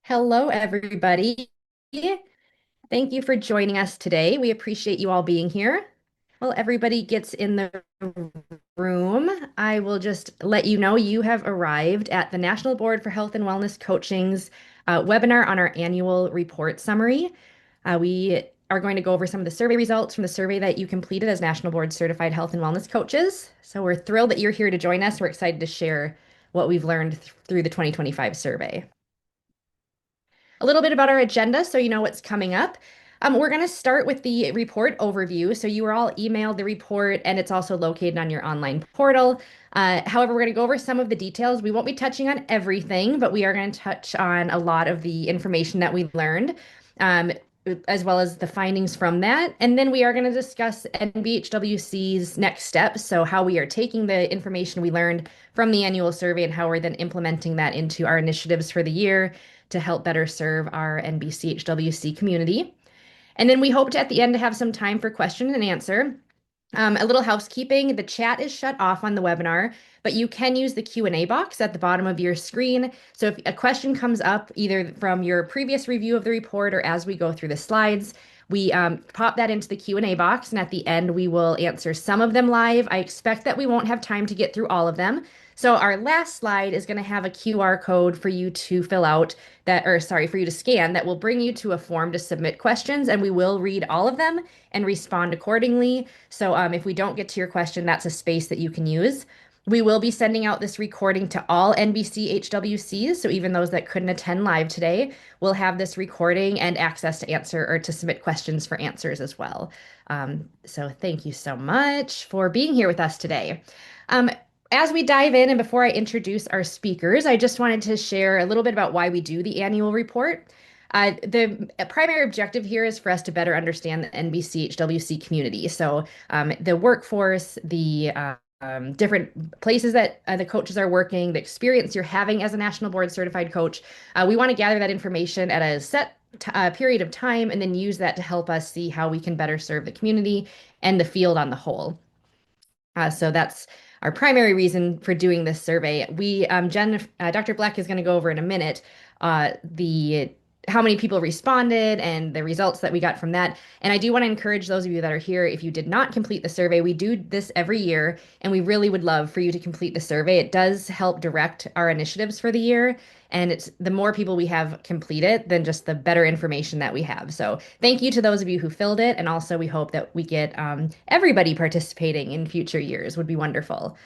Hello, everybody. Thank you for joining us today. We appreciate you all being here. While everybody gets in the room, I will just let you know you have arrived at the National Board for Health and Wellness Coaching's webinar on our annual report summary. We are going to go over some of the survey results from the survey that you completed as National Board Certified Health and Wellness Coaches. So we're thrilled that you're here to join us. We're excited to share what we've learned through the 2025 survey. A little bit about our agenda so you know what's coming up. We're going to start with the report overview. So you were all emailed the report and it's also located on your online portal. However, we're going to go over some of the details. We won't be touching on everything, but we are going to touch on a lot of the information that we learned, um, as well as the findings from that. And then we are going to discuss NBHWC's next steps. So how we are taking the information we learned from the annual survey and how we're then implementing that into our initiatives for the year to help better serve our NBC-HWC community. And then we hope to, at the end, to have some time for question and answer. A little housekeeping, the chat is shut off on the webinar, but you can use the Q&A box at the bottom of your screen. So if a question comes up either from your previous review of the report or as we go through the slides, we pop that into the Q&A box, and at the end, we will answer some of them live. I expect that we won't have time to get through all of them. So our last slide is going to have a QR code for you to fill out that, or sorry, for you to scan that will bring you to a form to submit questions, and we will read all of them and respond accordingly. So if we don't get to your question, that's a space that you can use. We will be sending out this recording to all NBC HWCs, so even those that couldn't attend live today will have this recording and access to answer or to submit questions for answers as well. So thank you so much for being here with us today. Um, as we dive in and before I introduce our speakers, I just wanted to share a little bit about why we do the annual report. The primary objective here is for us to better understand the NBC-HWC community. So the workforce, the different places that the coaches are working, the experience you're having as a national board certified coach. We want to gather that information at a set period of time and then use that to help us see how we can better serve the community and the field on the whole. So that's our primary reason for doing this survey. Dr. Bleck is going to go over in a minute the how many people responded and the results that we got from that. And I do want to encourage those of you that are here, if you did not complete the survey, we do this every year, and we really would love for you to complete the survey. It does help direct our initiatives for the year. And it's the more people we have complete it, then just the better information that we have. So thank you to those of you who filled it. And also we hope that we get everybody participating in future years would be wonderful.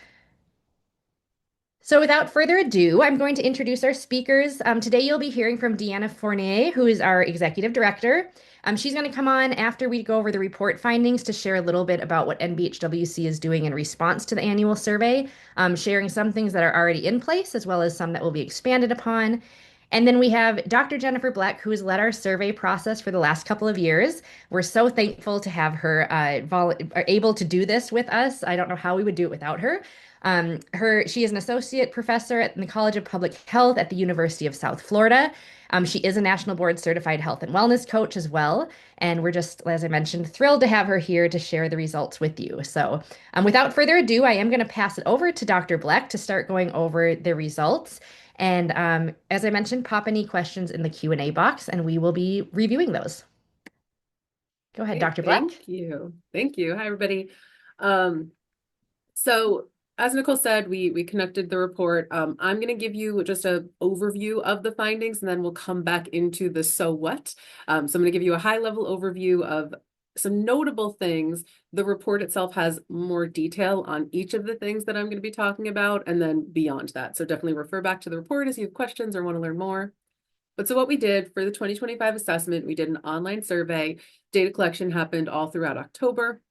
So without further ado, I'm going to introduce our speakers. Today you'll be hearing from Deanna Fournier, who is our executive director. She's going to come on after we go over the report findings to share a little bit about what NBHWC is doing in response to the annual survey, sharing some things that are already in place as well as some that will be expanded upon. And then we have Dr. Jennifer Bleck, who has led our survey process for the last couple of years. We're so thankful to have her able to do this with us. I don't know how we would do it without her. She is an associate professor at the College of Public Health at the University of South Florida. She is a National Board Certified Health and Wellness Coach as well. And we're just, as I mentioned, thrilled to have her here to share the results with you. So without further ado, I am going to pass it over to Dr. Bleck to start going over the results. And as I mentioned, pop any questions in the Q&A box, and we will be reviewing those. Go ahead, Great, Dr. Bleck. thank you. Thank you. Hi, everybody. So as Nicole said, we connected the report. I'm going to give you just an overview of the findings, and then we'll come back into the so what. So I'm going to give you a high-level overview of some notable things. The report itself has more detail on each of the things that I'm going to be talking about, and then beyond that. So definitely refer back to the report as you have questions or want to learn more. But so what we did for the 2025 assessment, we did an online survey. Data collection happened all throughout October.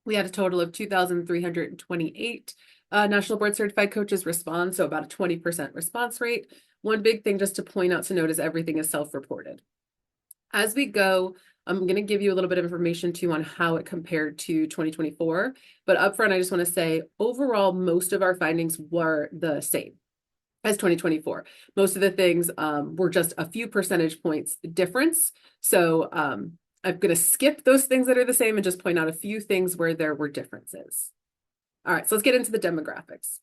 We had a total of 2,328 National Board Certified Coaches respond, so about a 20% response rate. One big thing just to point out to note is everything is self-reported. As we go, I'm going to give you a little bit of information too on how it compared to 2024. But upfront, I just want to say, overall, most of our findings were the same as 2024. Most of the things were just a few percentage points difference. So I'm going to skip those things that are the same and just point out a few things where there were differences. All right, so let's get into the demographics.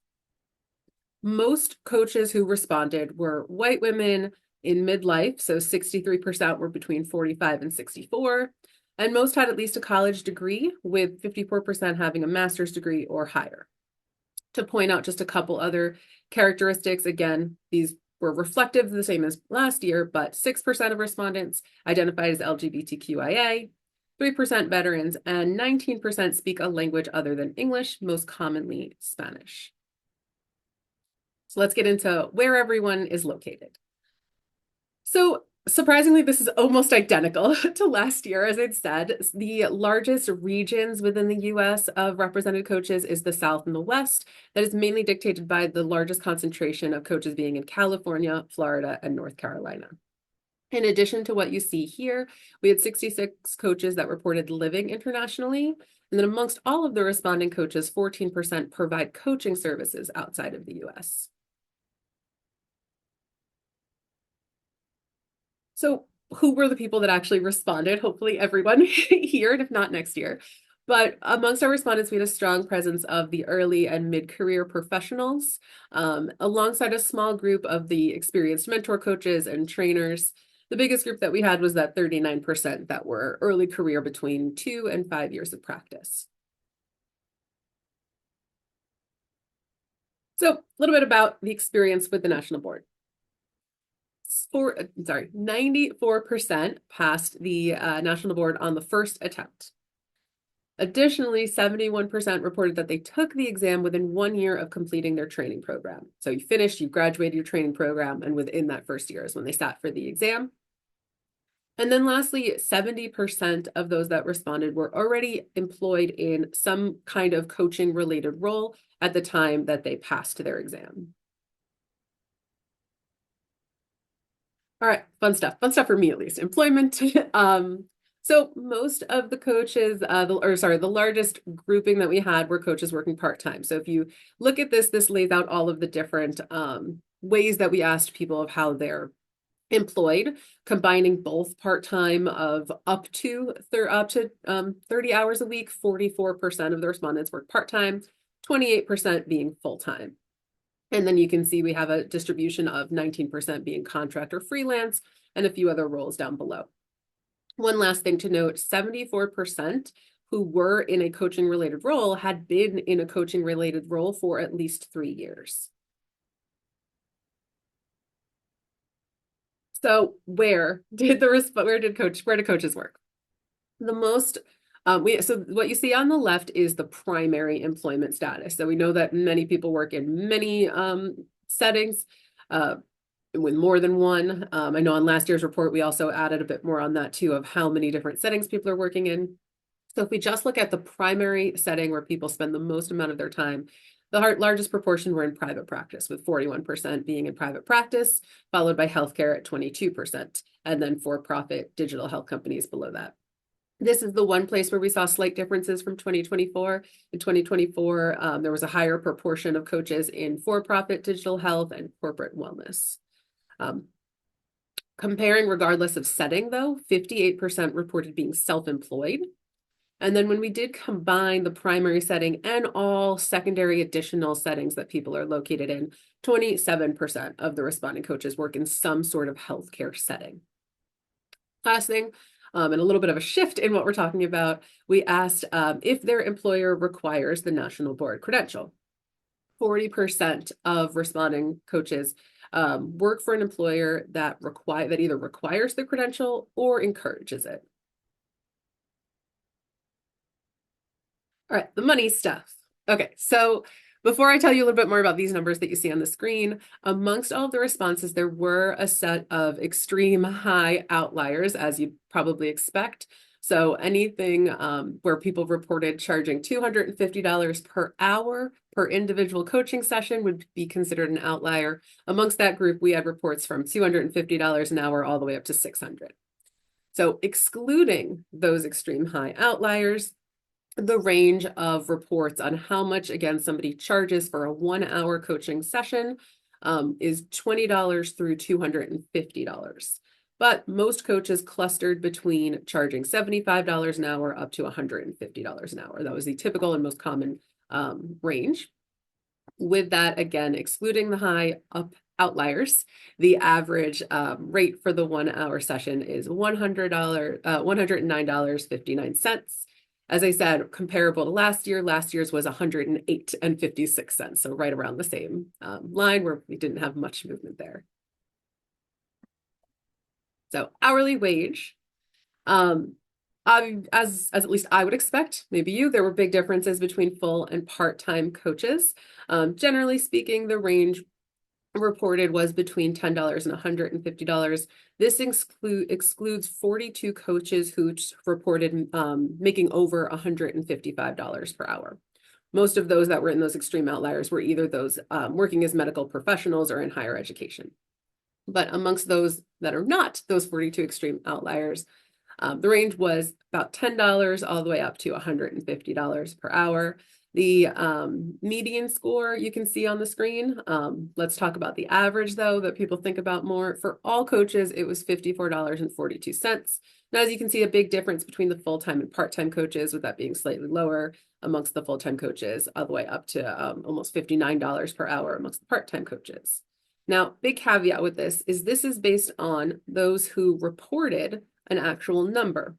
Most coaches who responded were white women, in midlife, so 63% were between 45 and 64, and most had at least a college degree, with 54% having a master's degree or higher. To point out just a couple other characteristics, again, these were reflective, the same as last year, but 6% of respondents identified as LGBTQIA, 3% veterans, and 19% speak a language other than English, most commonly Spanish. So let's get into where everyone is located. So surprisingly, this is almost identical to last year. As I'd said, the largest regions within the US of represented coaches is the South and the West. That is mainly dictated by the largest concentration of coaches being in California, Florida, and North Carolina. In addition to what you see here, we had 66 coaches that reported living internationally. And then amongst all of the responding coaches, 14% provide coaching services outside of the US. So who were the people that actually responded? Hopefully everyone here, and if not next year. But amongst our respondents, we had a strong presence of the early and mid-career professionals, alongside a small group of the experienced mentor coaches and trainers. The biggest group that we had was that 39% that were early career between 2 and 5 years of practice. So a little bit about the experience with the National Board. 94% passed the National Board on the first attempt. Additionally, 71% reported that they took the exam within 1 year of completing their training program. So you finished, you graduated your training program, and within that first year is when they sat for the exam. And then lastly, 70% of those that responded were already employed in some kind of coaching related role at the time that they passed their exam. All right, fun stuff for me at least, employment. So most of the coaches, the largest grouping that we had were coaches working part-time. So if you look at this, this lays out all of the different ways that we asked people of how they're employed, combining both part-time of up to 30 hours a week. 44% of the respondents work part-time, 28% being full-time. And then you can see we have a distribution of 19% being contract or freelance, and a few other roles down below. One last thing to note, 74% who were in a coaching related role had been in a coaching related role for at least 3 years. So where did coaches work? The most so what you see on the left is the primary employment status. So we know that many people work in many settings with more than one. I know on last year's report, we also added a bit more on that too, of how many different settings people are working in. So if we just look at the primary setting where people spend the most amount of their time, the largest proportion were in private practice, with 41% being in private practice, followed by healthcare at 22%, and then for-profit digital health companies below that. This is the one place where we saw slight differences from 2024. In 2024, there was a higher proportion of coaches in for-profit digital health and corporate wellness. Comparing regardless of setting, though, 58% reported being self-employed. And then when we did combine the primary setting and all secondary additional settings that people are located in, 27% of the responding coaches work in some sort of healthcare setting. Last thing, and a little bit of a shift in what we're talking about, we asked if their employer requires the National Board credential. 40% of responding coaches work for an employer that either requires the credential or encourages it. All right, the money stuff. Okay, so before I tell you a little bit more about these numbers that you see on the screen, amongst all of the responses, there were a set of extreme high outliers, as you'd probably expect. So anything where people reported charging $250 per hour per individual coaching session would be considered an outlier. Amongst that group, we had reports from $250 an hour all the way up to $600. So excluding those extreme high outliers, the range of reports on how much, again, somebody charges for a 1-hour coaching session is $20 through $250. But most coaches clustered between charging $75 an hour up to $150 an hour. That was the typical and most common range. With that, again, excluding the high up outliers. The average rate for the 1 hour session is $109.59. As I said, comparable to last year. Last year's was $108.56, so right around the same line where we didn't have much movement there. So hourly wage, as at least I would expect, maybe you, there were big differences between full and part-time coaches. Generally speaking, the range reported was between $10 and $150. This excludes 42 coaches who reported making over $155 per hour. Most of those that were in those extreme outliers were either those working as medical professionals or in higher education. But amongst those that are not those 42 extreme outliers, the range was about $10 all the way up to $150 per hour. The median score you can see on the screen. Let's talk about the average, though, that people think about more. For all coaches, it was $54.42. Now, as you can see, a big difference between the full-time and part-time coaches, with that being slightly lower amongst the full-time coaches, all the way up to almost $59 per hour amongst the part-time coaches. Now, big caveat with this is based on those who reported an actual number.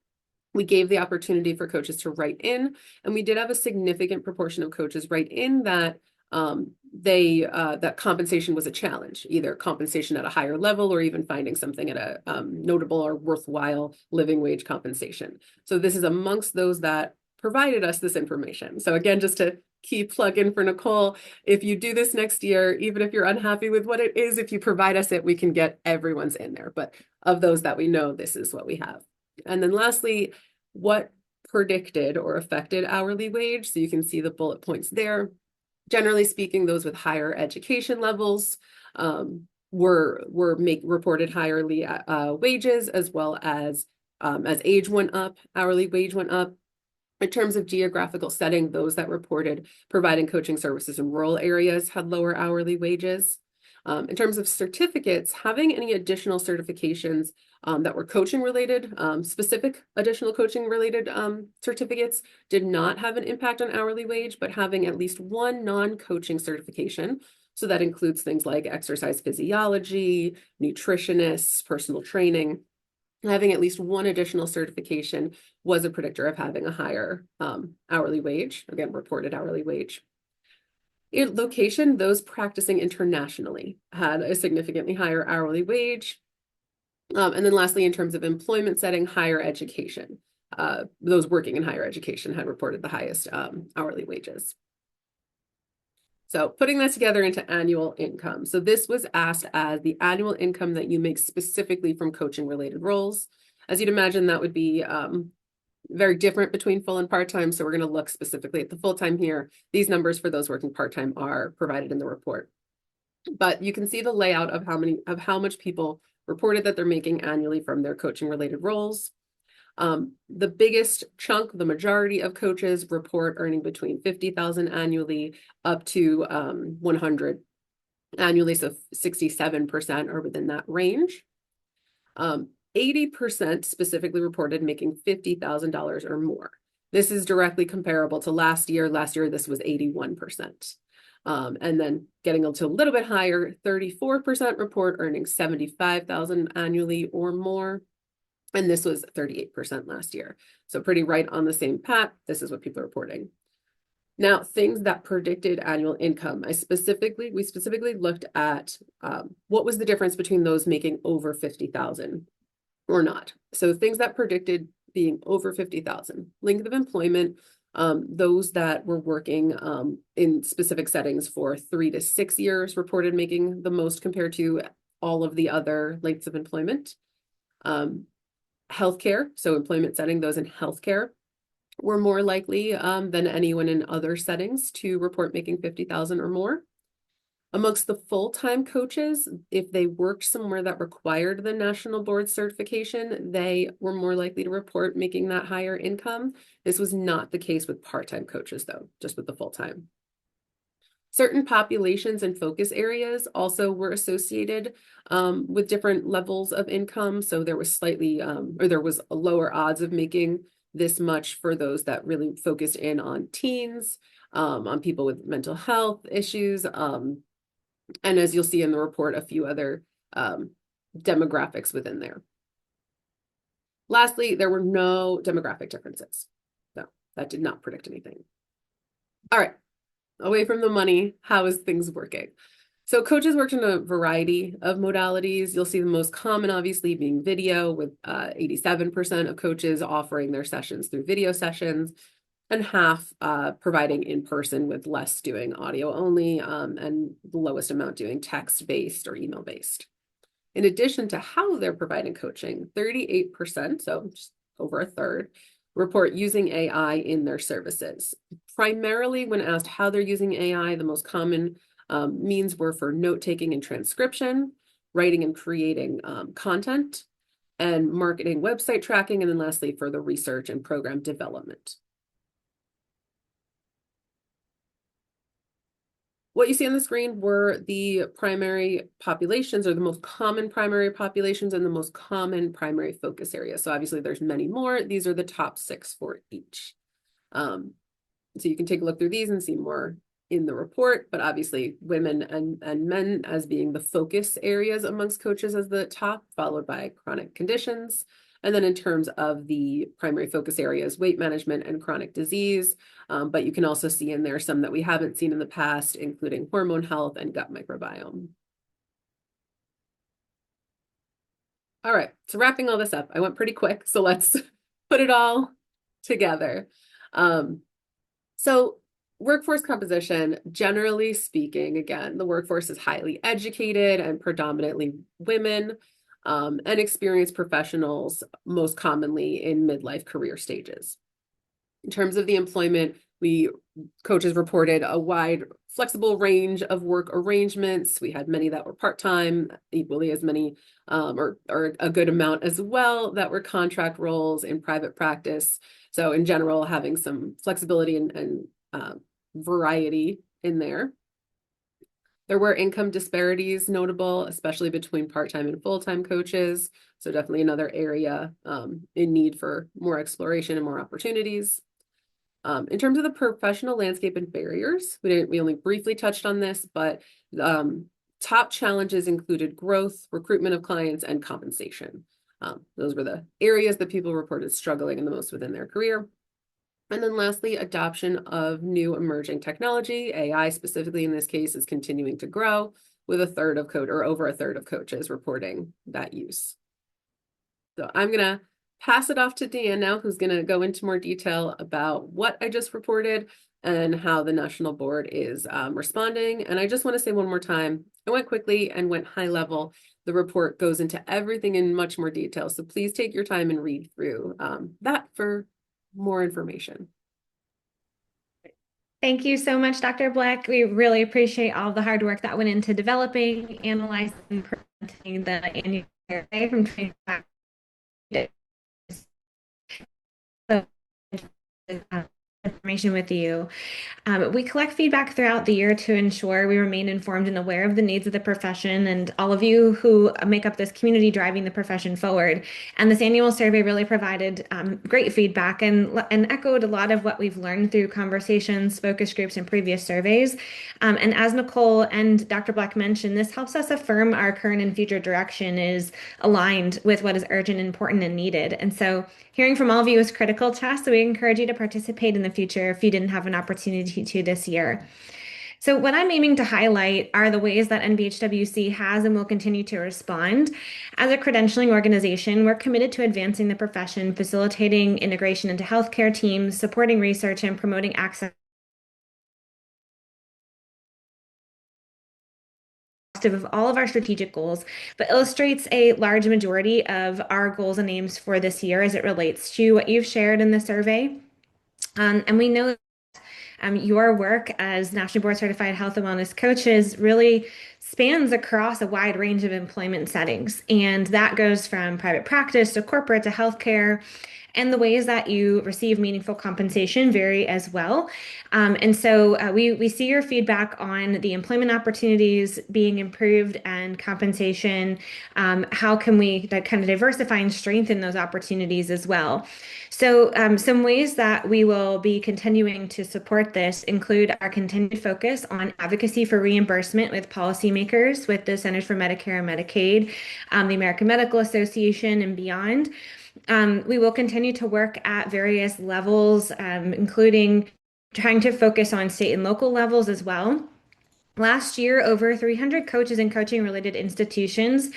We gave the opportunity for coaches to write in, and we did have a significant proportion of coaches write in that that compensation was a challenge, either compensation at a higher level or even finding something at a notable or worthwhile living wage compensation. So this is amongst those that provided us this information. So again, just to key plug in for Nicole, if you do this next year, even if you're unhappy with what it is, if you provide us it, we can get everyone's in there. But of those that we know, this is what we have. And then lastly, what predicted or affected hourly wage? So you can see the bullet points there. Generally speaking, those with higher education levels reported higher wages, as well as age went up, hourly wage went up. In terms of geographical setting, those that reported providing coaching services in rural areas had lower hourly wages. In terms of certificates, having any additional certifications that were coaching related, specific additional coaching related certificates did not have an impact on hourly wage, but having at least one non-coaching certification, so that includes things like exercise physiology, nutritionists, personal training, having at least one additional certification was a predictor of having a higher hourly wage, again, reported hourly wage. In location, those practicing internationally had a significantly higher hourly wage. And then lastly, in terms of employment setting, higher education, those working in higher education had reported the highest hourly wages. So putting that together into annual income. So this was asked as the annual income that you make specifically from coaching related roles. As you'd imagine, that would be very different between full and part-time. So we're going to look specifically at the full-time here. These numbers for those working part-time are provided in the report. But you can see the layout of how much people reported that they're making annually from their coaching related roles. The biggest chunk, the majority of coaches report earning between $50,000 annually up to $100,000 annually, so 67% are within that range. 80% specifically reported making $50,000 or more. This is directly comparable to last year. Last year, this was 81%. And then getting to a little bit higher, 34% report earning $75,000 annually or more. And this was 38% last year. So pretty right on the same path. This is what people are reporting. Now, things that predicted annual income. We specifically looked at what was the difference between those making over $50,000 or not. So things that predicted being over $50,000, length of employment, those that were working in specific settings for 3 to 6 years reported making the most compared to all of the other lengths of employment. Healthcare, so employment setting, those in healthcare were more likely than anyone in other settings to report making $50,000 or more. Amongst the full-time coaches, if they worked somewhere that required the national board certification, they were more likely to report making that higher income. This was not the case with part-time coaches, though, just with the full-time. Certain populations and focus areas also were associated with different levels of income. So there was there was a lower odds of making this much for those that really focused in on teens, on people with mental health issues, And as you'll see in the report, a few other demographics within there. Lastly, there were no demographic differences. So that did not predict anything. All right, away from the money, how is things working? So coaches worked in a variety of modalities. You'll see the most common, obviously, being video, with 87% of coaches offering their sessions through video sessions, and half providing in person, with less doing audio only, and the lowest amount doing text-based or email-based. In addition to how they're providing coaching, 38%, so just over a third, report using AI in their services. Primarily, when asked how they're using AI, the most common means were for note-taking and transcription, writing and creating content, and marketing, website tracking, and then lastly, for the research and program development. What you see on the screen were the primary populations, or the most common primary populations, and the most common primary focus areas. So obviously there's many more. These are the top 6 for each. So you can take a look through these and see more in the report, but obviously women and men as being the focus areas amongst coaches as the top, followed by chronic conditions. And then in terms of the primary focus areas, weight management and chronic disease. But you can also see in there some that we haven't seen in the past, including hormone health and gut microbiome. All right, so wrapping all this up, I went pretty quick, so let's put it all together. So workforce composition, generally speaking, again, the workforce is highly educated and predominantly women, and experienced professionals, most commonly in midlife career stages. In terms of the employment, coaches reported a wide, flexible range of work arrangements. We had many that were part-time, equally as many, or a good amount as well, that were contract roles in private practice. So in general, having some flexibility and variety in there. There were income disparities notable, especially between part-time and full-time coaches. So definitely another area in need for more exploration and more opportunities. In terms of the professional landscape and barriers, we only briefly touched on this, but top challenges included growth, recruitment of clients, and compensation. Those were the areas that people reported struggling the most within their career. And then lastly, adoption of new emerging technology. AI specifically in this case is continuing to grow, with over a third of coaches reporting that use. So I'm going to pass it off to Dan now, who's going to go into more detail about what I just reported and how the National Board is responding. And I just want to say one more time, I went quickly and went high level. The report goes into everything in much more detail. So please take your time and read through that for more information. Thank you so much, Dr. Bleck. We really appreciate all the hard work that went into developing, analyzing, and presenting the annual survey from 2025. Information with you. We collect feedback throughout the year to ensure we remain informed and aware of the needs of the profession and all of you who make up this community driving the profession forward. And this annual survey really provided great feedback and echoed a lot of what we've learned through conversations, focus groups, and previous surveys. And as Nicole and Dr. Bleck mentioned, this helps us affirm our current and future direction is aligned with what is urgent, important, and needed. And so hearing from all of you is critical to us, so we encourage you to participate in the future if you didn't have an opportunity to this year. So what I'm aiming to highlight are the ways that NBHWC has and will continue to respond. As a credentialing organization, we're committed to advancing the profession, facilitating integration into healthcare teams, supporting research, and promoting access of all of our strategic goals, but illustrates a large majority of our goals and aims for this year as it relates to what you've shared in the survey. And we know your work as National Board Certified Health and Wellness Coaches really spans across a wide range of employment settings. And that goes from private practice to corporate to healthcare. And the ways that you receive meaningful compensation vary as well. And so we see your feedback on the employment opportunities being improved and compensation. How can we kind of diversify and strengthen those opportunities as well? So some ways that we will be continuing to support this include our continued focus on advocacy for reimbursement with policymakers policymakers with the Centers for Medicare and Medicaid, the American Medical Association, and beyond. We will continue to work at various levels, including trying to focus on state and local levels as well. Last year, over 300 coaches and coaching related institutions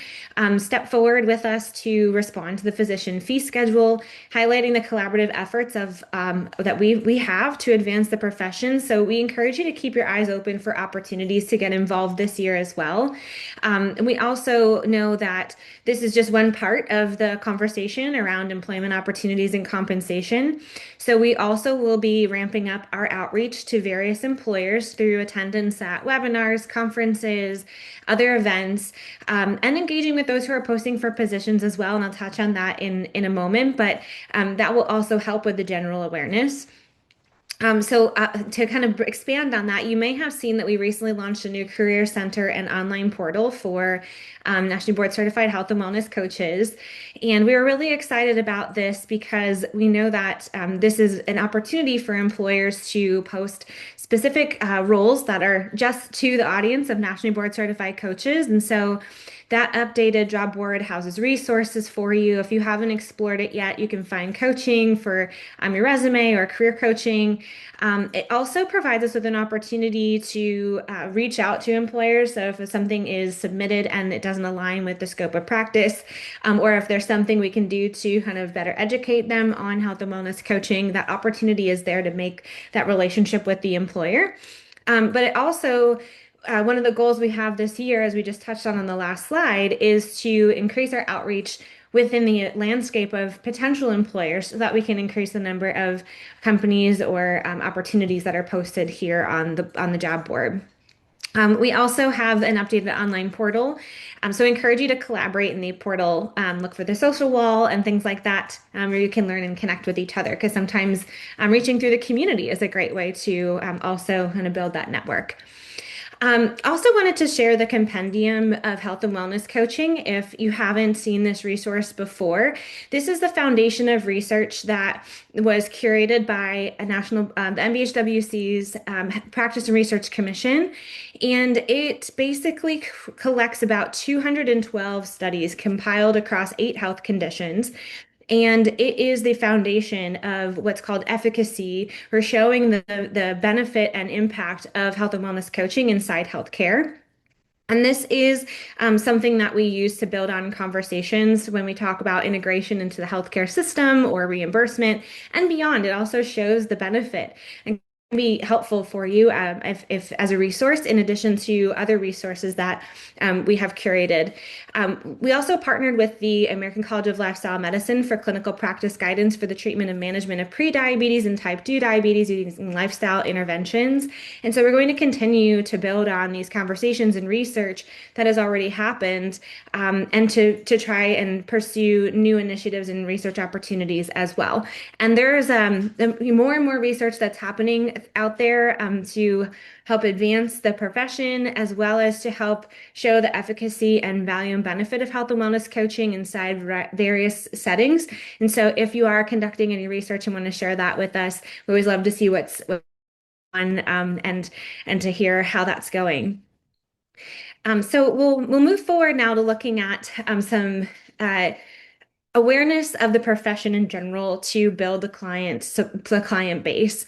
stepped forward with us to respond to the physician fee schedule, highlighting the collaborative efforts of that we have to advance the profession. So we encourage you to keep your eyes open for opportunities to get involved this year as well. And we also know that this is just one part of the conversation around employment opportunities and compensation. So we also will be ramping up our outreach to various employers through attendance at webinars, conferences, other events, and engaging with those who are posting for positions as well. And I'll touch on that in a moment, but that will also help with the general awareness. To kind of expand on that, you may have seen that we recently launched a new career center and online portal for Nationally Board Certified Health and Wellness Coaches. And we were really excited about this because we know that this is an opportunity for employers to post specific roles that are just to the audience of Nationally Board Certified Coaches. And so that updated job board houses resources for you. If you haven't explored it yet, you can find coaching for your resume or career coaching. It also provides us with an opportunity to reach out to employers. So if something is submitted and it doesn't align with the scope of practice, or if there's something we can do to kind of better educate them on health and wellness coaching, that opportunity is there to make that relationship with the employer. But it also one of the goals we have this year, as we just touched on the last slide, is to increase our outreach within the landscape of potential employers so that we can increase the number of companies or opportunities that are posted here on the job board. We also have an updated online portal. So I encourage you to collaborate in the portal, look for the social wall and things like that, where you can learn and connect with each other. Because sometimes reaching through the community is a great way to also kind of build that network. Also wanted to share the compendium of health and wellness coaching. If you haven't seen this resource before, this is the foundation of research that was curated by a national, the NBHWC's Practice and Research Commission, and it basically collects about 212 studies compiled across 8 health conditions. And it is the foundation of what's called efficacy, or showing the benefit and impact of health and wellness coaching inside healthcare. And this is something that we use to build on conversations when we talk about integration into the healthcare system or reimbursement and beyond. It also shows the benefit and can be helpful for you if as a resource, in addition to other resources that we have curated. We also partnered with the American College of Lifestyle Medicine for clinical practice guidance for the treatment and management of prediabetes and type 2 diabetes using lifestyle interventions. And so we're going to continue to build on these conversations and research that has already happened, and to try and pursue new initiatives and research opportunities as well. And there's more and more research that's happening out there to help advance the profession, as well as to help show the efficacy and value and benefit of health and wellness coaching inside various settings. And so if you are conducting any research and want to share that with us, we always love to see what's on, and to hear how that's going. So we'll move forward now to looking at some awareness of the profession in general to build the client base.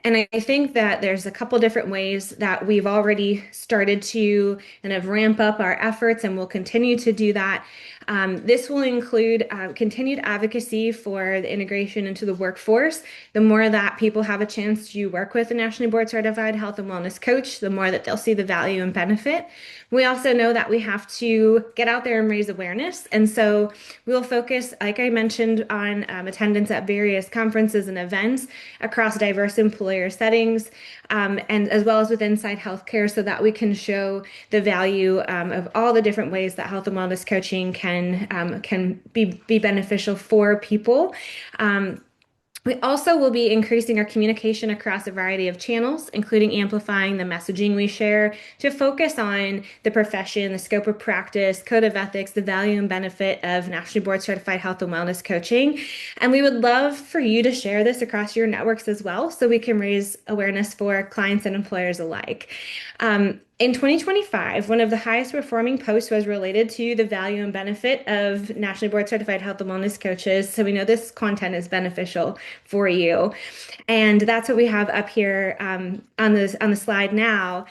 And I think that there's a couple different ways that we've already started to kind of ramp up our efforts, and we'll continue to do that. This will include continued advocacy for the integration into the workforce. The more that people have a chance to work with a nationally board certified health and wellness coach, the more that they'll see the value and benefit. We also know that we have to get out there and raise awareness. And so we'll focus, like I mentioned, on attendance at various conferences and events across diverse employer settings, and as well as with inside healthcare, so that we can show the value of all the different ways that health and wellness coaching can be beneficial for people. We also will be increasing our communication across a variety of channels, including amplifying the messaging we share to focus on the profession, the scope of practice, code of ethics, the value and benefit of nationally board certified health and wellness coaching. And we would love for you to share this across your networks as well, so we can raise awareness for clients and employers alike. In 2025, one of the highest performing posts was related to the value and benefit of nationally board certified health and wellness coaches. So we know this content is beneficial for you. And that's what we have up here on the slide now.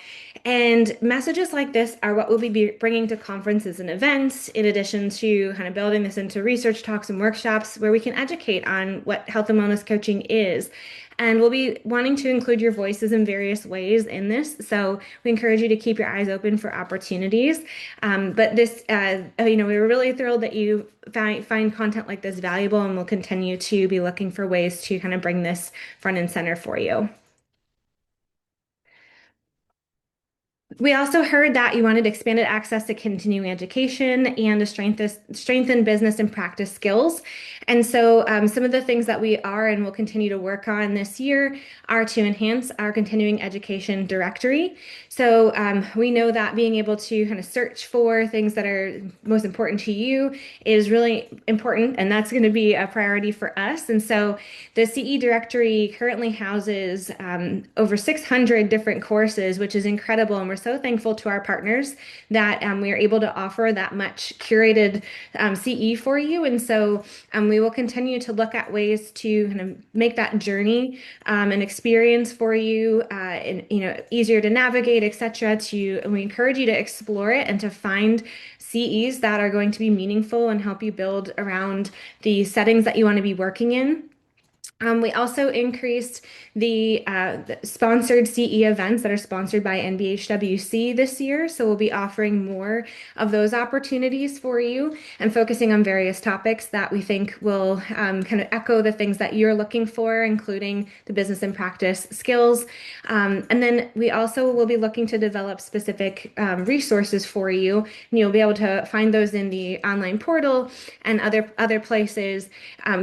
And messages like this are what we'll be bringing to conferences and events, in addition to kind of building this into research talks and workshops where we can educate on what health and wellness coaching is. And we'll be wanting to include your voices in various ways in this. So we encourage you to keep your eyes open for opportunities. But this, we were really thrilled that you find content like this valuable, and we'll continue to be looking for ways to kind of bring this front and center for you. We also heard that you wanted expanded access to continuing education and to strengthen business and practice skills. And so, some of the things that we are and will continue to work on this year are to enhance our continuing education directory. So, we know that being able to kind of search for things that are most important to you is really important, and that's going to be a priority for us. And so, the CE directory currently houses over 600 different courses, which is incredible. And we're so thankful to our partners that we are able to offer that much curated CE for you. And so we will continue to look at ways to kind of make that journey an experience for you, and easier to navigate, etc. And we encourage you to explore it and to find CEs that are going to be meaningful and help you build around the settings that you want to be working in. We also increased the sponsored CE events that are sponsored by NBHWC this year. So we'll be offering more of those opportunities for you and focusing on various topics that we think will kind of echo the things that you're looking for, including the business and practice skills. And then we also will be looking to develop specific resources for you. And you'll be able to find those in the online portal and other places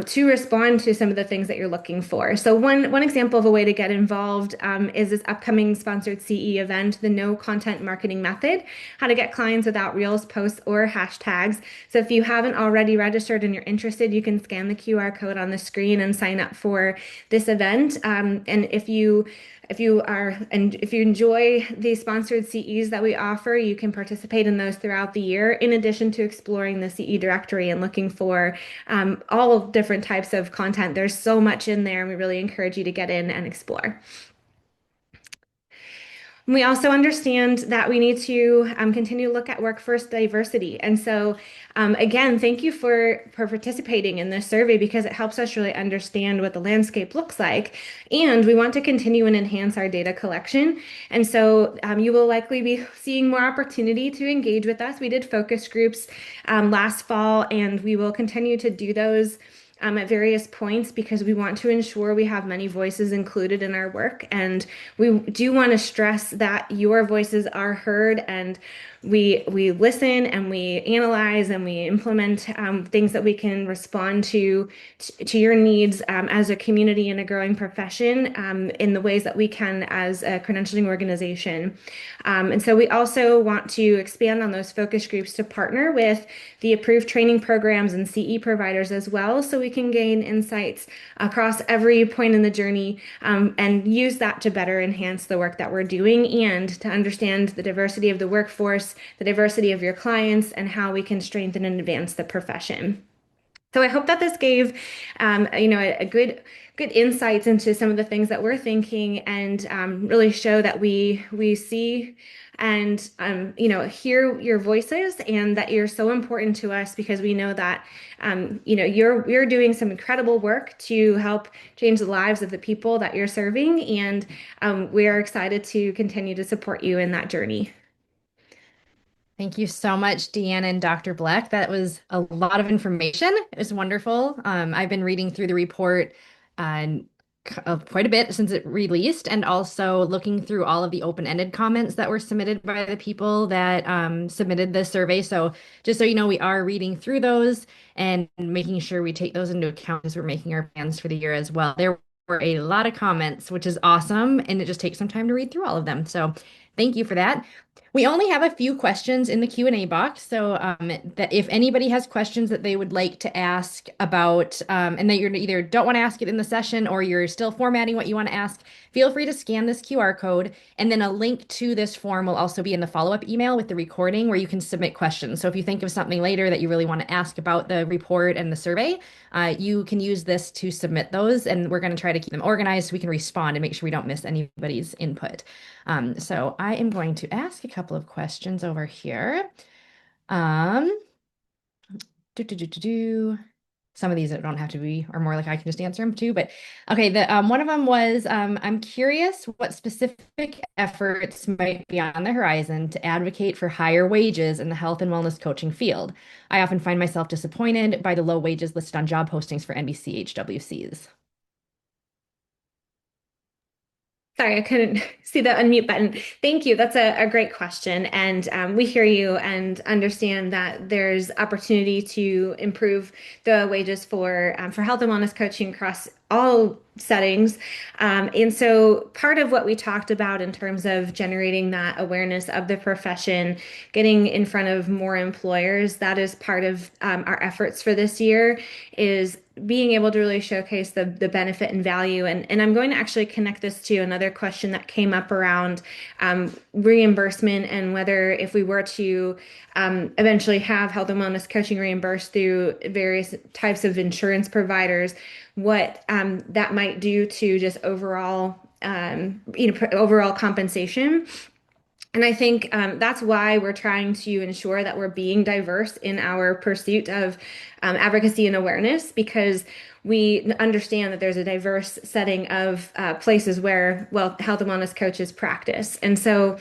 to respond to some of the things that you're looking for. So one example of a way to get involved is this upcoming sponsored CE event, the No Content Marketing Method, how to get clients without reels, posts, or hashtags. So if you haven't already registered and you're interested, you can scan the QR code on the screen and sign up for this event. And if you enjoy the sponsored CEs that we offer, you can participate in those throughout the year, in addition to exploring the CE directory and looking for all different types of content. There's so much in there, and we really encourage you to get in and explore. We also understand that we need to continue to look at workforce diversity. And so, again, thank you for participating in this survey, because it helps us really understand what the landscape looks like. And we want to continue and enhance our data collection. And so you will likely be seeing more opportunity to engage with us. We did focus groups last fall, and we will continue to do those at various points, because we want to ensure we have many voices included in our work. And we do want to stress that your voices are heard, and we listen and we analyze and we implement things that we can respond to your needs as a community and a growing profession in the ways that we can as a credentialing organization. And so we also want to expand on those focus groups to partner with the approved training programs and CE providers as well, so we can gain insights across every point in the journey and use that to better enhance the work that we're doing, and to understand the diversity of the workforce, the diversity of your clients, and how we can strengthen and advance the profession. So I hope that this gave, a good insights into some of the things that we're thinking, and really show that we see and hear your voices, and that you're so important to us, because we know that you're doing some incredible work to help change the lives of the people that you're serving, and we are excited to continue to support you in that journey. Thank you so much, Deanna and Dr. Bleck. That was a lot of information. It was wonderful. I've been reading through the report quite a bit since it released, and also looking through all of the open-ended comments that were submitted by the people that submitted the survey. So just so you know, we are reading through those and making sure we take those into account as we're making our plans for the year as well. There were a lot of comments, which is awesome, and it just takes some time to read through all of them. So Thank you for that. We only have a few questions in the Q&A box, so that if anybody has questions that they would like to ask about, and that you either don't want to ask it in the session or you're still formatting what you want to ask, feel free to scan this QR code, and then a link to this form will also be in the follow-up email with the recording where you can submit questions. So if you think of something later that you really want to ask about the report and the survey, you can use this to submit those, and we're going to try to keep them organized so we can respond and make sure we don't miss anybody's input. So I am going to ask a couple of questions over here. Um, do, do, do, do, do. Some of these that don't have to be, or more like I can just answer them too. But okay, one of them was I'm curious what specific efforts might be on the horizon to advocate for higher wages in the health and wellness coaching field. I often find myself disappointed by the low wages listed on job postings for NBC-HWCs. Sorry, I couldn't see the unmute button. Thank you. That's a great question. And we hear you and understand that there's opportunity to improve the wages for health and wellness coaching across all settings. And so part of what we talked about in terms of generating that awareness of the profession, getting in front of more employers, that is part of our efforts for this year, is being able to really showcase the benefit and value. And I'm going to actually connect this to another question that came up around reimbursement and whether if we were to eventually have health and wellness coaching reimbursed through various types of insurance providers, what that might do to just overall overall compensation. And I think that's why we're trying to ensure that we're being diverse in our pursuit of advocacy and awareness, because we understand that there's a diverse setting of places where, well, health and wellness coaches practice. And so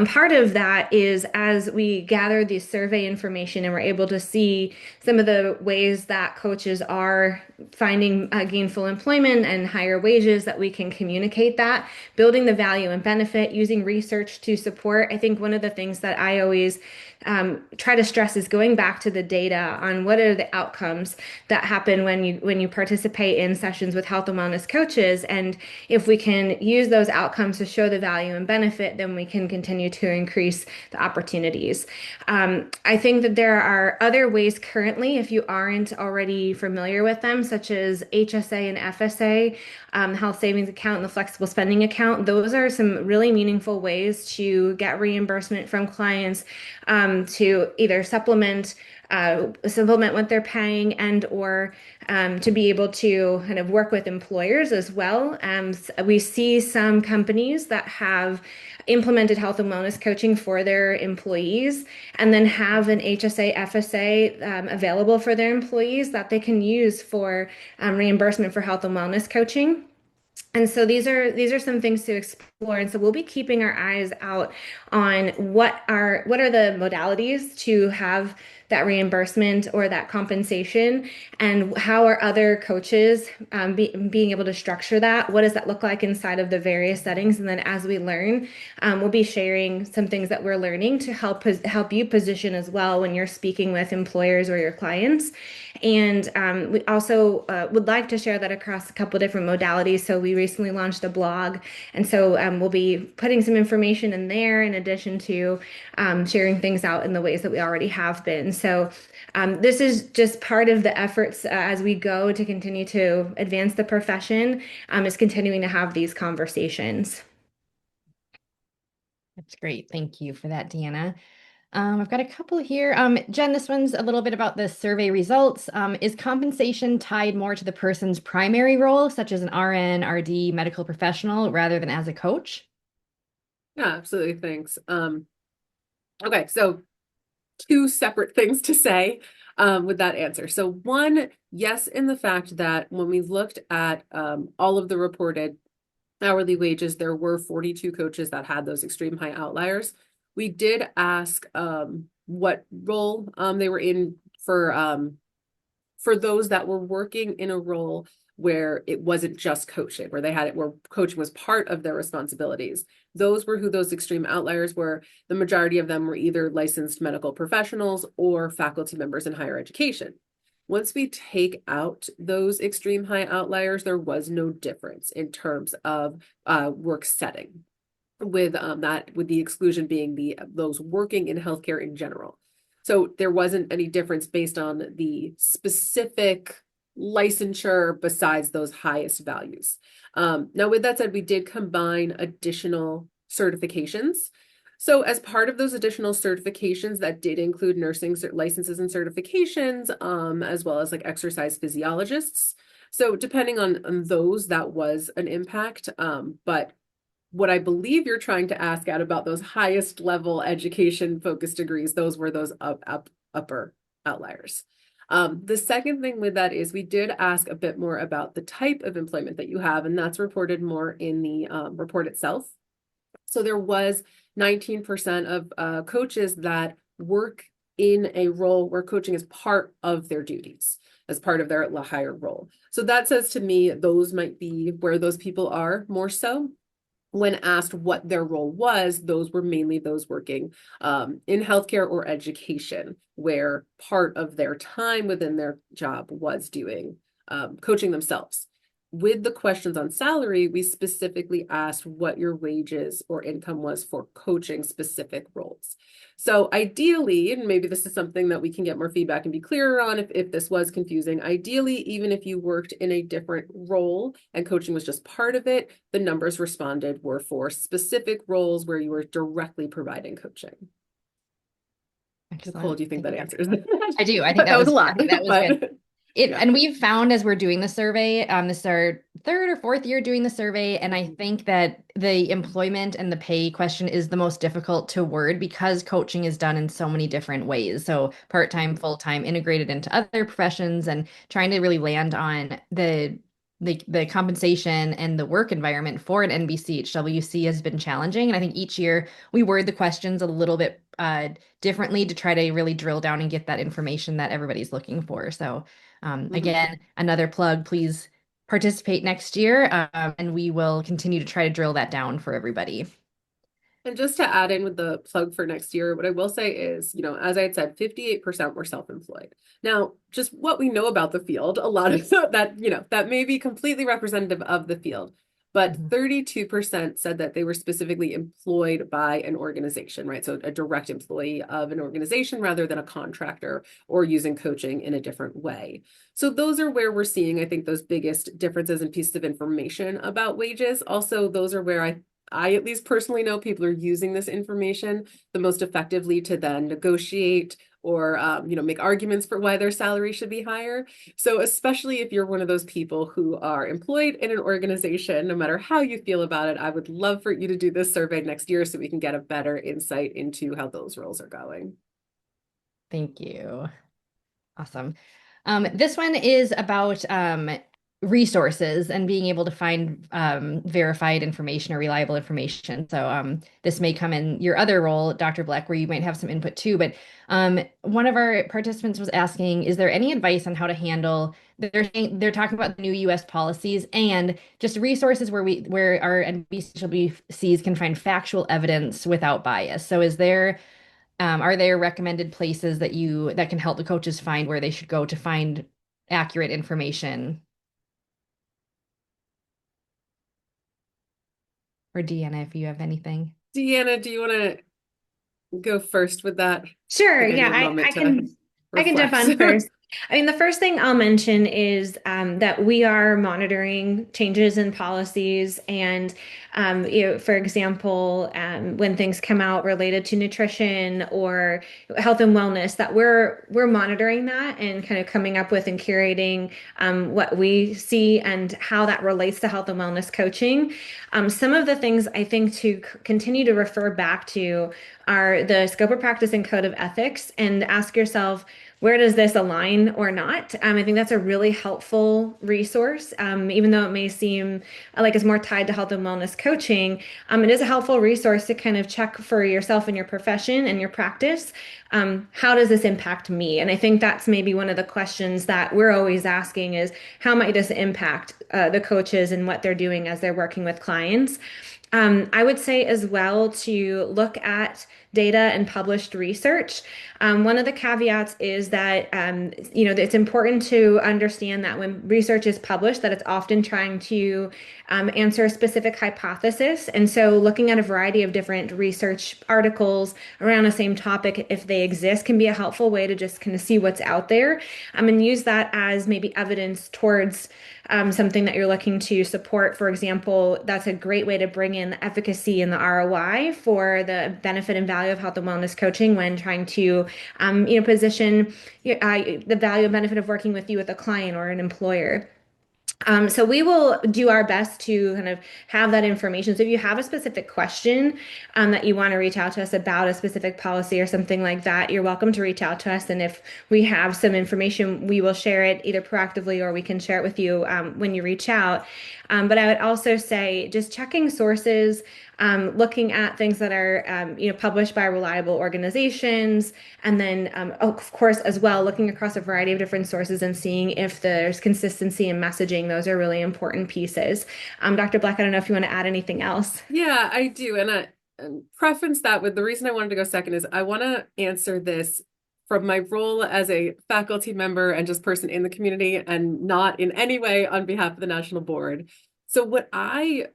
part of that is as we gather the survey information and we're able to see some of the ways that coaches are finding gainful employment and higher wages, that we can communicate that, building the value and benefit, using research to support. I think one of the things that I always try to stress is going back to the data on what are the outcomes that happen when you participate in sessions with health and wellness coaches. And if we can use those outcomes to show the value and benefit, then we can continue to increase the opportunities. I think that there are other ways currently, if you aren't already familiar with them, such as HSA and FSA, health savings account and the flexible spending account. Those are some really meaningful ways to get reimbursement from clients, to either supplement what they're paying, and or to be able to kind of work with employers as well. We see some companies that have implemented health and wellness coaching for their employees and then have an HSA, FSA available for their employees that they can use for reimbursement for health and wellness coaching. And so these are some things to explore. And so we'll be keeping our eyes out on what are the modalities to have that reimbursement or that compensation, and how are other coaches being able to structure that? What does that look like inside of the various settings? And then as we learn, we'll be sharing some things that we're learning to help you position as well when you're speaking with employers or your clients. And we also would like to share that across a couple different modalities. So we recently launched a blog, and so we'll be putting some information in there in addition to sharing things out in the ways that we already have been. So this is just part of the efforts as we go to continue to advance the profession, is continuing to have these conversations. That's great. Thank you for that, Deanna. I've got a couple here. Jen, this one's a little bit about the survey results. Is compensation tied more to the person's primary role, such as an RN, RD, medical professional, rather than as a coach? Yeah, absolutely. Thanks. Okay, so two separate things to say with that answer. So one, yes, in the fact that when we looked at all of the reported hourly wages, there were 42 coaches that had those extreme high outliers. We did ask what role they were in for those that were working in a role where it wasn't just coaching, where they had it, where coaching was part of their responsibilities. Those were who those extreme outliers were. The majority of them were either licensed medical professionals or faculty members in higher education. Once we take out those extreme high outliers, there was no difference in terms of work setting. with with the exclusion being those working in healthcare in general. So there wasn't any difference based on the specific licensure besides those highest values. Now, with that said, we did combine additional certifications. So as part of those additional certifications, that did include nursing licenses and certifications, as well as like exercise physiologists. So depending on those, that was an impact. But what I believe you're trying to ask at about those highest level education focused degrees, those were those upper outliers. The second thing with that is we did ask a bit more about the type of employment that you have, and that's reported more in the report itself. So there was 19% of coaches that work in a role where coaching is part of their duties, as part of their higher role. So that says to me, those might be where those people are more so. When asked what their role was, those were mainly those working in healthcare or education, where part of their time within their job was doing coaching themselves. With the questions on salary, we specifically asked what your wages or income was for coaching specific roles. So ideally, and maybe this is something that we can get more feedback and be clearer on if this was confusing, ideally, even if you worked in a different role and coaching was just part of it, the numbers responded were for specific roles where you were directly providing coaching. Excellent. Nicole, do you think that answers? I do. I think that was a lot. That was good. Yeah. And we've found as we're doing the survey, this is our third or fourth year doing the survey, and I think that the employment and the pay question is the most difficult to word because coaching is done in so many different ways. So part-time, full-time, integrated into other professions, and trying to really land on the compensation and the work environment for an NBC-HWC has been challenging. And I think each year we word the questions a little bit differently to try to really drill down and get that information that everybody's looking for. So again, another plug, please participate next year, and we will continue to try to drill that down for everybody. And just to add in with the plug for next year, what I will say is, as I had said, 58% were self-employed. Now, just what we know about the field, a lot of that, that may be completely representative of the field, but 32% said that they were specifically employed by an organization, right? So a direct employee of an organization rather than a contractor or using coaching in a different way. So those are where we're seeing, I think, those biggest differences and pieces of information about wages. Also, those are where I at least personally know people are using this information the most effectively to then negotiate or make arguments for why their salary should be higher. So especially if you're one of those people who are employed in an organization, no matter how you feel about it, I would love for you to do this survey next year so we can get a better insight into how those roles are going. Thank you. Awesome. This one is about resources and being able to find verified information or reliable information. So this may come in your other role, Dr. Bleck, where you might have some input too. But one of our participants was asking, is there any advice on how to handle? They're talking about the new U.S. policies and just resources where our NBCs can find factual evidence without bias. So are there recommended places that can help the coaches find where they should go to find accurate information? Or Deanna, if you have anything. Deanna, do you want to go first with that? Sure. Yeah, I can jump on first. I mean, the first thing I'll mention is that we are monitoring changes in policies and, for example, when things come out related to nutrition or health and wellness, that we're monitoring that and kind of coming up with and curating what we see and how that relates to health and wellness coaching. Some of the things I think to continue to refer back to are the scope of practice and code of ethics, and ask yourself, where does this align or not? I think that's a really helpful resource. Even though it may seem like it's more tied to health and wellness coaching, it is a helpful resource to kind of check for yourself and your profession and your practice. How does this impact me? And I think that's maybe one of the questions that we're always asking is, how might this impact the coaches and what they're doing as they're working with clients? I would say as well to look at data and published research. One of the caveats is that it's important to understand that when research is published, that it's often trying to answer a specific hypothesis. And so, looking at a variety of different research articles around the same topic, if they exist, can be a helpful way to just kind of see what's out there, and use that as maybe evidence towards something that you're looking to support. For example, that's a great way to bring in the efficacy and the ROI for the benefit and value of health and wellness coaching when trying to, position the value and benefit of working with you with a client or an employer. So we will do our best to kind of have that information. So if you have a specific question that you want to reach out to us about a specific policy or something like that, you're welcome to reach out to us. And if we have some information, we will share it either proactively or we can share it with you when you reach out. But I would also say just checking sources, looking at things that are published by reliable organizations, and then of course as well looking across a variety of different sources and seeing if there's consistency in messaging. Those are really important pieces. Dr. Bleck, I don't know if you want to add anything else. Yeah, I do. And preference that with the reason I wanted to go second is I want to answer this from my role as a faculty member and just person in the community and not in any way on behalf of the national board. So what I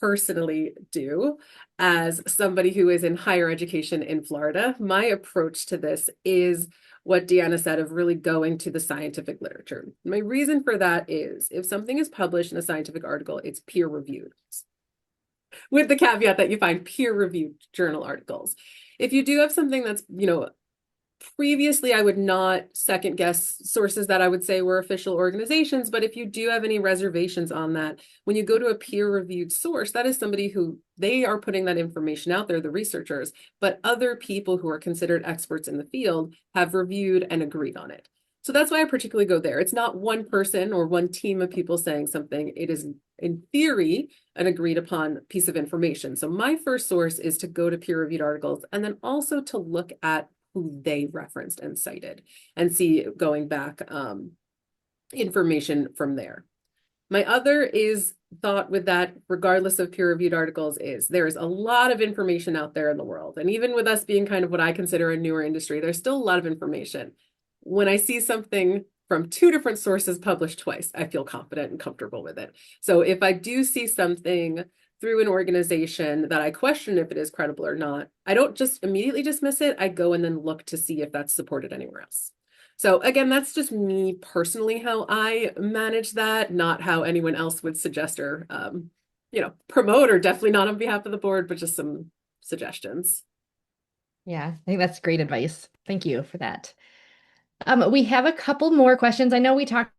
personally do as somebody who is in higher education in Florida, my approach to this is what Deanna said of really going to the scientific literature. My reason for that is if something is published in a scientific article, it's peer reviewed, with the caveat that you find peer reviewed journal articles. If you do have something that's, previously, I would not second guess sources that I would say were official organizations, but if you do have any reservations on that, when you go to a peer-reviewed source, that is somebody who they are putting that information out there, the researchers, but other people who are considered experts in the field have reviewed and agreed on it. So that's why I particularly go there. It's not one person or one team of people saying something. It is, in theory, an agreed upon piece of information. So my first source is to go to peer-reviewed articles and then also to look at who they referenced and cited and see going back information from there. My other is thought with that, regardless of peer-reviewed articles, is there's a lot of information out there in the world. And even with us being kind of what I consider a newer industry, there's still a lot of information. When I see something from two different sources published twice, I feel confident and comfortable with it. So if I do see something through an organization that I question if it is credible or not, I don't just immediately dismiss it. I go and then look to see if that's supported anywhere else. So again, that's just me personally, how I manage that, not how anyone else would suggest or, promote, or definitely not on behalf of the board, but just some suggestions. Yeah, I think that's great advice. Thank you for that. We have a couple more questions. I know we talked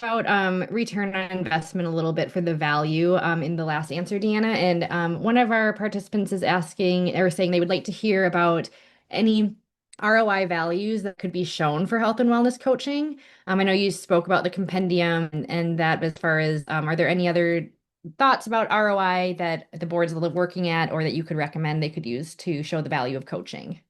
about return on investment a little bit for the value in the last answer, Deanna. And one of our participants is asking or saying they would like to hear about any ROI values that could be shown for health and wellness coaching. I know you spoke about the compendium and that as far as are there any other thoughts about ROI that the board's working at or that you could recommend they could use to show the value of coaching?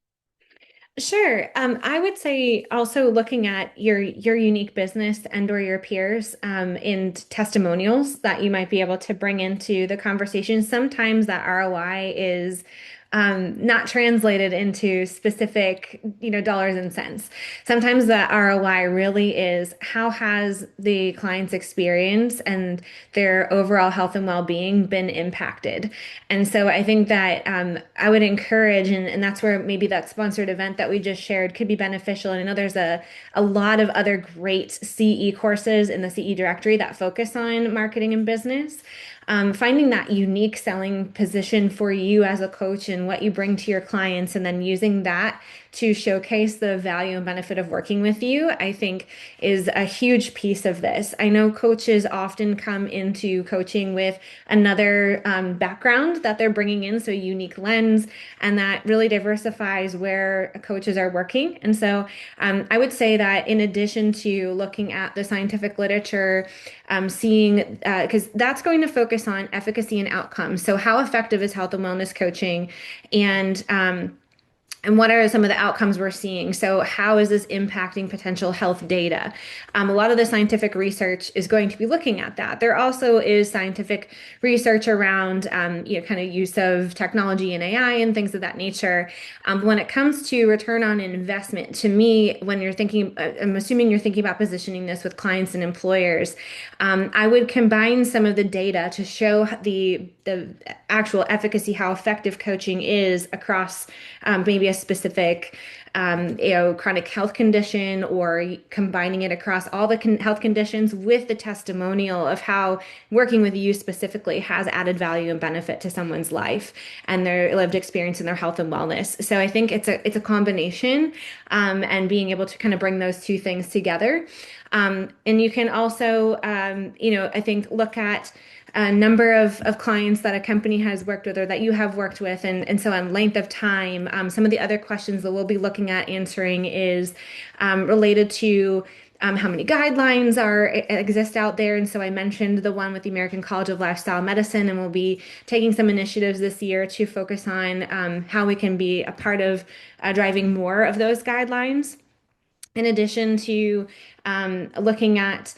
Sure. I would say also looking at your unique business and or your peers in testimonials that you might be able to bring into the conversation. Sometimes that ROI is not translated into specific, dollars and cents. Sometimes the ROI really is how has the client's experience and their overall health and well-being been impacted. And so I think that I would encourage, and that's where maybe that sponsored event that we just shared could be beneficial. And I know there's a lot of other great CE courses in the CE directory that focus on marketing and business. Finding that unique selling position for you as a coach and what you bring to your clients, and then using that to showcase the value and benefit of working with you, I think is a huge piece of this. I know coaches often come into coaching with another background that they're bringing in, so a unique lens, and that really diversifies where coaches are working. And so I would say that in addition to looking at the scientific literature, seeing, because that's going to focus on efficacy and outcomes. So how effective is health and wellness coaching? And And what are some of the outcomes we're seeing? So, how is this impacting potential health data? A lot of the scientific research is going to be looking at that. There also is scientific research around, kind of use of technology and AI and things of that nature. When it comes to return on investment, to me, when you're thinking, I'm assuming you're thinking about positioning this with clients and employers, I would combine some of the data to show the actual efficacy, how effective coaching is across maybe a specific chronic health condition, or combining it across all the health conditions with the testimonial of how working with you specifically has added value and benefit to someone's life and their lived experience in their health and wellness. So I think it's a combination, and being able to kind of bring those two things together. And you can also, I think look at a number of clients that a company has worked with or that you have worked with, and so on length of time. Some of the other questions that we'll be looking at answering is related to how many guidelines exist out there. And so I mentioned the one with the American College of Lifestyle Medicine, and we'll be taking some initiatives this year to focus on how we can be a part of driving more of those guidelines, in addition to looking at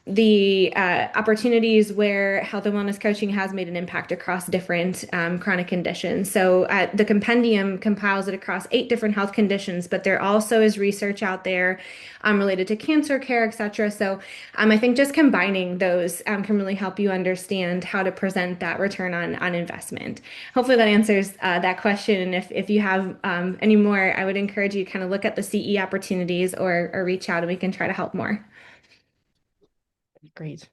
the opportunities where health and wellness coaching has made an impact across different chronic conditions. So the compendium compiles it across 8 different health conditions, but there also is research out there related to cancer care, et cetera. So I think just combining those can really help you understand how to present that return on investment. Hopefully that answers that question. And if you have any more, I would encourage you to kind of look at the CE opportunities, or reach out and we can try to help more. Great.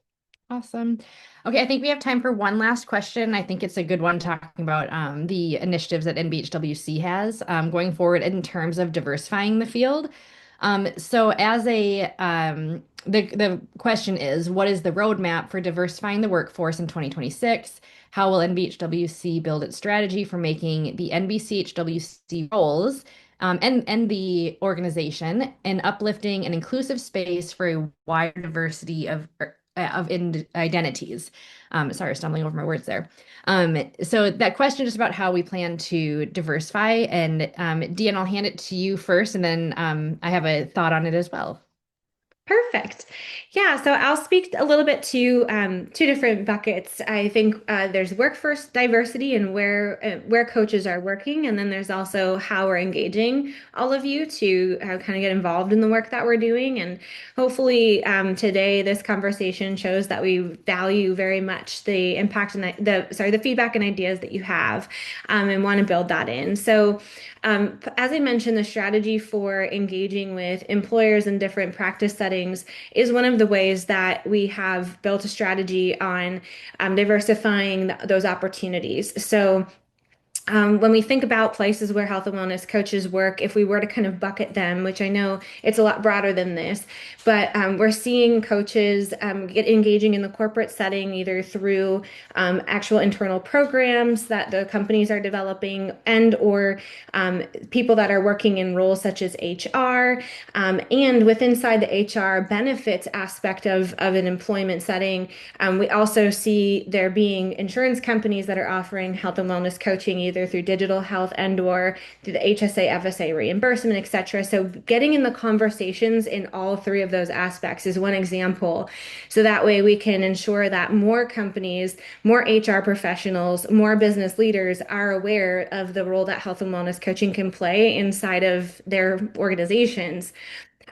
Awesome. Okay, I think we have time for one last question. I think it's a good one talking about the initiatives that NBHWC has going forward in terms of diversifying the field. So the question is, what is the roadmap for diversifying the workforce in 2026? How will NBHWC build its strategy for making the NBC-HWC roles and the organization an uplifting and inclusive space for a wider diversity of identities? Sorry, stumbling over my words there. So that question is about how we plan to diversify. And Deanne, I'll hand it to you first, and then I have a thought on it as well. Perfect. Yeah, so I'll speak a little bit to 2 different buckets. I think there's workforce diversity and where coaches are working, and then there's also how we're engaging all of you to kind of get involved in the work that we're doing. And hopefully today this conversation shows that we value very much the impact and the feedback and ideas that you have, and want to build that in. So as I mentioned, the strategy for engaging with employers in different practice settings is one of the ways that we have built a strategy on diversifying those opportunities. So when we think about places where health and wellness coaches work, if we were to kind of bucket them, which I know it's a lot broader than this, but we're seeing coaches get engaging in the corporate setting, either through actual internal programs that the companies are developing, and or people that are working in roles such as HR, and inside the HR benefits aspect of an employment setting. We also see there being insurance companies that are offering health and wellness coaching, either through digital health and or through the HSA, FSA reimbursement, et cetera. So getting in the conversations in all 3 of those aspects is one example. So that way we can ensure that more companies, more HR professionals, more business leaders are aware of the role that health and wellness coaching can play inside of their organizations.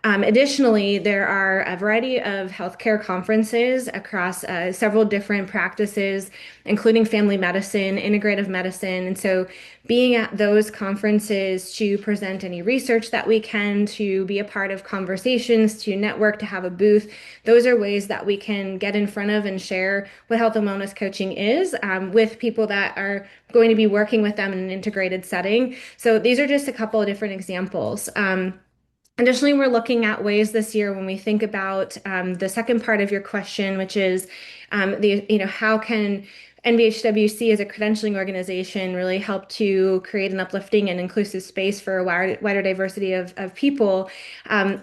Additionally, there are a variety of healthcare conferences across several different practices, including family medicine, integrative medicine. And so being at those conferences to present any research that we can, to be a part of conversations, to network, to have a booth, those are ways that we can get in front of and share what health and wellness coaching is with people that are going to be working with them in an integrated setting. So these are just a couple of different examples. Additionally, we're looking at ways this year when we think about the second part of your question, which is how can NBHWC as a credentialing organization really help to create an uplifting and inclusive space for a wider diversity of people.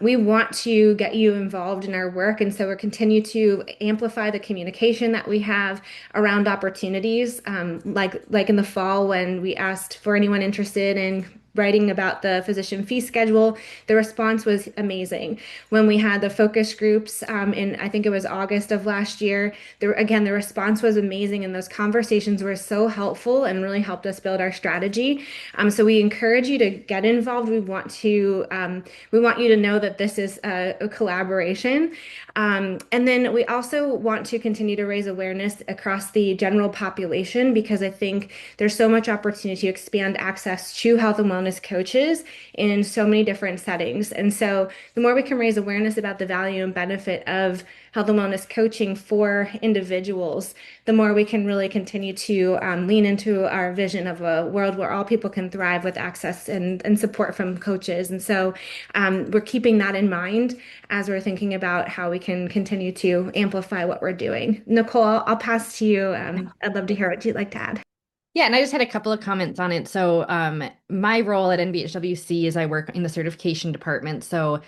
We want to get you involved in our work, and so we're continue to amplify the communication that we have around opportunities, like in the fall when we asked for anyone interested in writing about the physician fee schedule, the response was amazing. When we had the focus groups in, I think it was August of last year, again, the response was amazing, and those conversations were so helpful and really helped us build our strategy. So we encourage you to get involved. We want you to know that this is a collaboration. And then we also want to continue to raise awareness across the general population, because I think there's so much opportunity to expand access to health and wellness coaches in so many different settings. And so the more we can raise awareness about the value and benefit of health and wellness coaching for individuals, the more we can really continue to lean into our vision of a world where all people can thrive with access and support from coaches. And so we're keeping that in mind as we're thinking about how we can continue to amplify what we're doing. Nicole, I'll pass to you. I'd love to hear what you'd like to add. Yeah, and I just had a couple of comments on it. So, my role at NBHWC is I work in the certification department. So,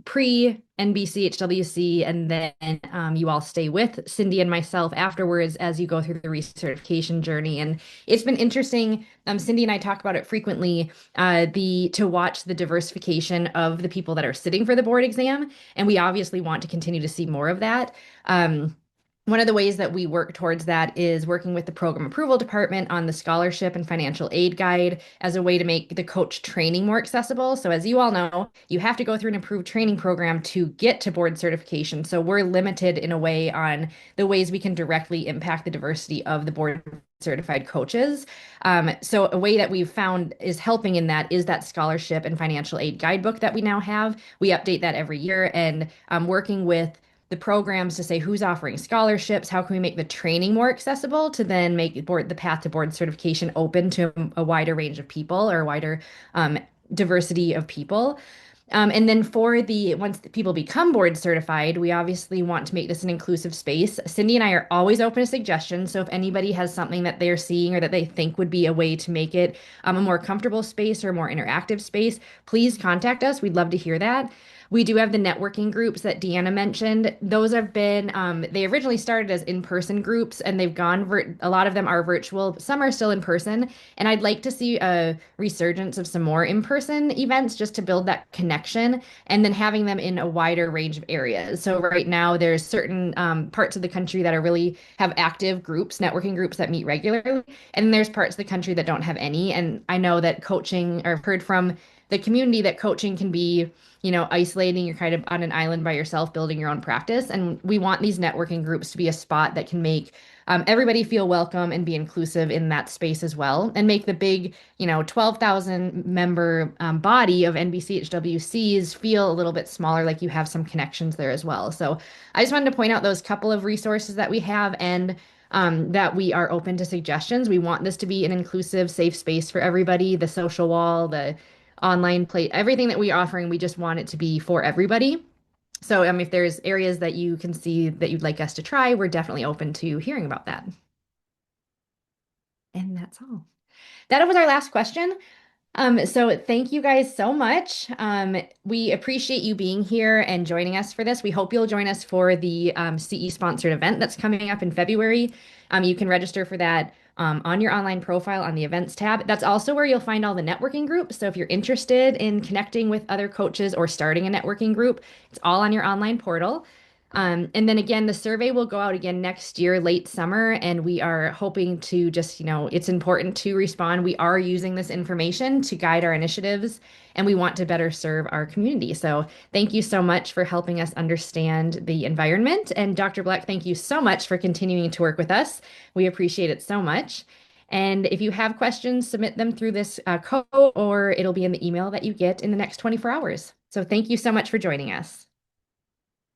pre NBC-HWC, and then you all stay with Cindy and myself afterwards as you go through the recertification journey. And it's been interesting. Cindy and I talk about it frequently. To watch the diversification of the people that are sitting for the board exam, and we obviously want to continue to see more of that. One of the ways that we work towards that is working with the program approval department on the scholarship and financial aid guide as a way to make the coach training more accessible. So as you all know, you have to go through an approved training program to get to board certification. So we're limited in a way on the ways we can directly impact the diversity of the board certified coaches. So a way that we've found is helping in that is that scholarship and financial aid guidebook that we now have. We update that every year, and working with the programs to say who's offering scholarships, how can we make the training more accessible to then make the path to board certification open to a wider range of people, or a wider diversity of people. And then once the people become board certified, we obviously want to make this an inclusive space. Cindy and I are always open to suggestions. So if anybody has something that they're seeing or that they think would be a way to make it a more comfortable space or a more interactive space, please contact us. We'd love to hear that. We do have the networking groups that Deanna mentioned. Those have been, they originally started as in-person groups, and they've gone, a lot of them are virtual. Some are still in person. And I'd like to see a resurgence of some more in-person events just to build that connection, and then having them in a wider range of areas. So right now there's certain parts of the country that are really have active groups, networking groups that meet regularly. And there's parts of the country that don't have any. And I know that coaching, or I've heard from the community that coaching can be, isolating. You're kind of on an island by yourself building your own practice. And we want these networking groups to be a spot that can make everybody feel welcome and be inclusive in that space as well, and make the big, 12,000 member body of NBC-HWCs feel a little bit smaller, like you have some connections there as well. So I just wanted to point out those couple of resources that we have, and that we are open to suggestions. We want this to be an inclusive, safe space for everybody. The social wall, the online play, everything that we're offering, we just want it to be for everybody. So if there's areas that you can see that you'd like us to try, we're definitely open to hearing about that. And that's all. That was our last question. So thank you guys so much. We appreciate you being here and joining us for this. We hope you'll join us for the CE sponsored event that's coming up in February. You can register for that on your online profile on the events tab. That's also where you'll find all the networking groups. So if you're interested in connecting with other coaches or starting a networking group, it's all on your online portal. And then again, the survey will go out again next year, late summer, and we are hoping to just, it's important to respond. We are using this information to guide our initiatives, and we want to better serve our community. So thank you so much for helping us understand the environment. And Dr. Bleck, thank you so much for continuing to work with us. We appreciate it so much. And if you have questions, submit them through this code, or it'll be in the email that you get in the next 24 hours. So thank you so much for joining us.